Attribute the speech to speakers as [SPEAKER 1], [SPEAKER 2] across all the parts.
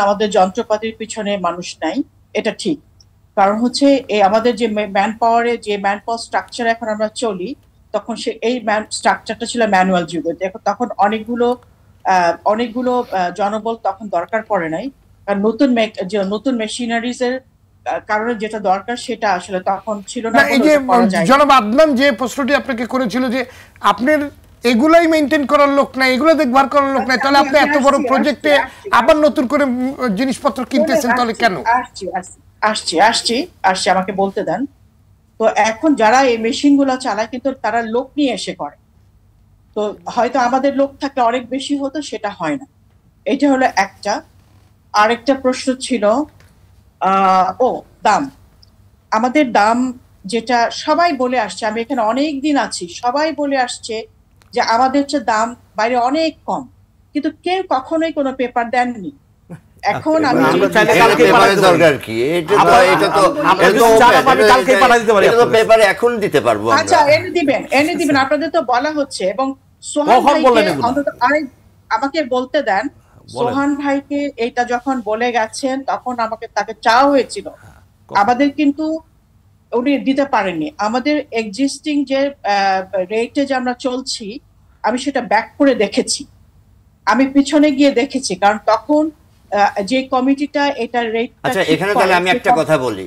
[SPEAKER 1] আমাদের যন্ত্রপাতির পিছনে মানুষ নাই, এটা ঠিক। কারণ হচ্ছে এই আমাদের যে ম্যান পাওয়ারে যে ম্যান পাওয়ার স্ট্রাকচার এখন আমরা চলি, তখন সে এই স্ট্রাকচারটা ছিল ম্যানুয়াল যুগে। তখন অনেকগুলো জনবল তখন দরকার পড়ে নাই, কারণ নতুন মেশিনারিজ এর কারণে যেটা দরকার সেটা আসলে তখন ছিল না।
[SPEAKER 2] এই যে জনাব আদনান যে প্রশ্নটি আপনাকে করেছিল যে আপনার এগুলাই মেইনটেইন করার লোক নাই, এগুলো দেখভাল করার লোক নাই, তাহলে আপনি এত বড় প্রজেক্টে আবার নতুন করে জিনিসপত্র কিনতেছেন, তাহলে কেন?
[SPEAKER 1] আসছি আমাকে বলতে দেন। তো এখন যারা এই মেশিন গুলো চালায় কিন্তু তারা লোক নিয়ে এসে করে, তো হয়তো আমাদের লোক থাকলে অনেক বেশি হতো, সেটা হয় না। এটা হলো একটা। আরেকটা প্রশ্ন ছিল দাম। আমাদের দাম যেটা সবাই বলে আসছে, আমি এখানে অনেক দিন আছি, সবাই বলে আসছে যে আমাদের চেয়ে দাম বাইরে অনেক কম, কিন্তু কেউ কখনোই কোনো পেপার দেননি। এখন আমি
[SPEAKER 3] এখন দিতে পারবো।
[SPEAKER 1] আচ্ছা, এনে দিবেন আপনাদের তো বলা হচ্ছে। এবং সোহান ভাইকে অন্তত আমাকে বলতে দেন, সোহান ভাইকে এটা যখন বলে গেছেন তখন তাকে চাওয়া হয়েছিল, আমাদের কিন্তু উনি দিতে পারেননি। আমাদের এক্সিস্টিং যে রেটে যে আমরা চলছি, আমি সেটা ব্যাক করে দেখেছি, আমি পিছনে গিয়ে দেখেছি, কারণ তখন যে কমিটিটা এটা রেট।
[SPEAKER 3] আচ্ছা, এখানে তাহলে আমি একটা কথা বলি,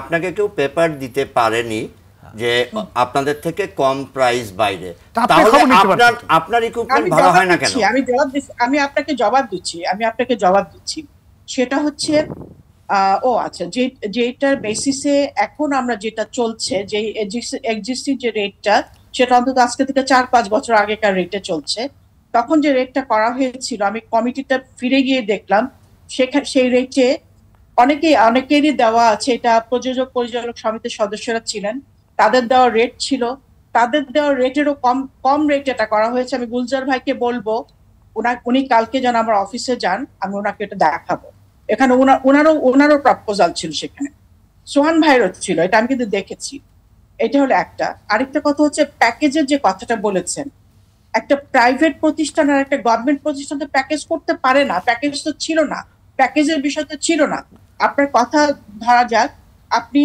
[SPEAKER 3] আপনাকে কেউ পেপার দিতে পারেনি যে আপনাদের থেকে কম প্রাইস বাইরে, তাহলে আপনার ইকুইপমেন্ট ভালো হয় না কেন?
[SPEAKER 1] আমি আপনাকে জবাব দিচ্ছি। সেটা হচ্ছে আচ্ছা, যেটার বেসিসে এখন আমরা যেটা চলছে, যে এক্সিস্টিং যে রেটটা, সেটা অন্তত আজকে থেকে 4-5 বছর আগেকার রেটে চলছে। তখন যে রেটটা করা হয়েছিল, আমি কমিটিটা ফিরে গিয়ে দেখলাম সেই রেটে অনেকেরই দেওয়া আছে, এটা প্রযোজক পরিচালক সমিতির সদস্যরা ছিলেন, তাদের দেওয়া রেট ছিল, তাদের দেওয়া রেটেরও কম রেট এটা করা হয়েছে। আমি গুলজার ভাইকে বলবো, উনি কালকে যেন আমার অফিসে যান, আমি ওনাকে এটা দেখাবো। এখানে ওনারও প্রপোজাল ছিল, সেখানে সোহান ভাইয়েরও ছিল, এটা আমি কিন্তু দেখেছি। এটা হলো একটা। আরেকটা কথা হচ্ছে প্যাকেজের যে কথাটা বলেছেন, একটা প্রাইভেট প্রতিষ্ঠান আর একটা গভর্নমেন্ট প্রতিষ্ঠান তো প্যাকেজ করতে পারে না, প্যাকেজ তো ছিল না, প্যাকেজের বিষয় তো ছিল না। আপনার কথা ধরা যাক, আপনি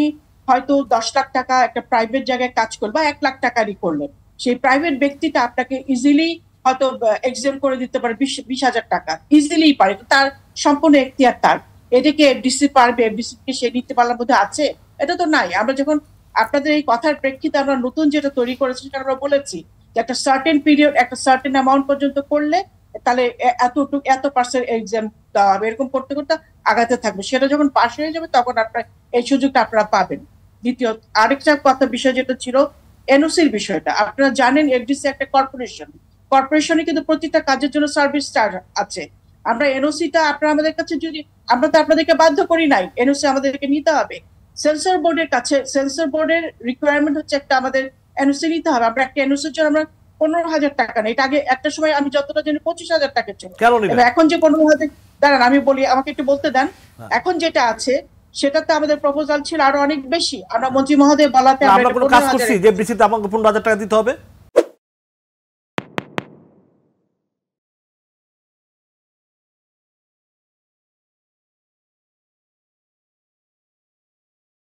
[SPEAKER 1] হয়তো 10 লাখ টাকা একটা প্রাইভেট জায়গায় কাজ করবেন, বা 1 লাখ টাকারই করলেন, সেই প্রাইভেট ব্যক্তিটা আপনাকে ইজিলি হয়তো এক্সেম করে দিতে পারে 20,000 টাকা, ইজিলি পারে, তার সম্পূর্ণ এখতিয়ার তার। এটাকে এফডিসি পারবে, এফডিসি কে সে নিতে পারার মধ্যে আছে? এটা তো নাই। আমরা যখন আপনাদের এই কথার প্রেক্ষিতে আমরা নতুন যেটা তৈরি করেছি, সেটা আমরা বলেছি যে একটা সার্টেন পিরিয়ড, একটা সার্টেন অ্যামাউন্ট পর্যন্ত করলে তাহলে এত পার্সেন্ট এক্সাম দেওয়া হবে, এরকম করতে করতে আগাতে থাকবে। সেটা যখন পাশ হয়ে যাবে তখন আপনারা এই সুযোগটা আপনারা পাবেন। দ্বিতীয় আরেকটা কথা বিষয় যেটা ছিল এনওসির বিষয়টা, আপনারা জানেন এফডিসি একটা কর্পোরেশনে কিন্তু প্রতিটা কাজের জন্য সার্ভিস চার্জ আছে। আমরা এনওসিটা আপনারা আমাদের কাছে, যদি আমরা তো আপনাদেরকে বাধ্য করি নাই, এনওসি আমাদেরকে নিতে হবে। সেন্সর বোর্ডের কাছে, সেন্সর বোর্ডের রিকোয়ারমেন্ট হচ্ছে একটা আমাদের এনওসি নিতে হবে। আমরা একটা এনওসির জন্য আমরা 15,000 টাকা নেই, এটা আগে একটা সময় আমি যতটা জানি 25,000 টাকা ছিল। এখন যে 15,000, দাঁড়ান আমি বলি, আমাকে একটু বলতে দেন। এখন যেটা আছে সেটাতে আমাদের প্রপোজাল ছিল আরো অনেক বেশি। আমরা মন্ত্রী মহোদয় বলাতে
[SPEAKER 4] আমরা কোনো কাজ করছি যে এফডিসিতে আমাকে 15,000 টাকা দিতে হবে।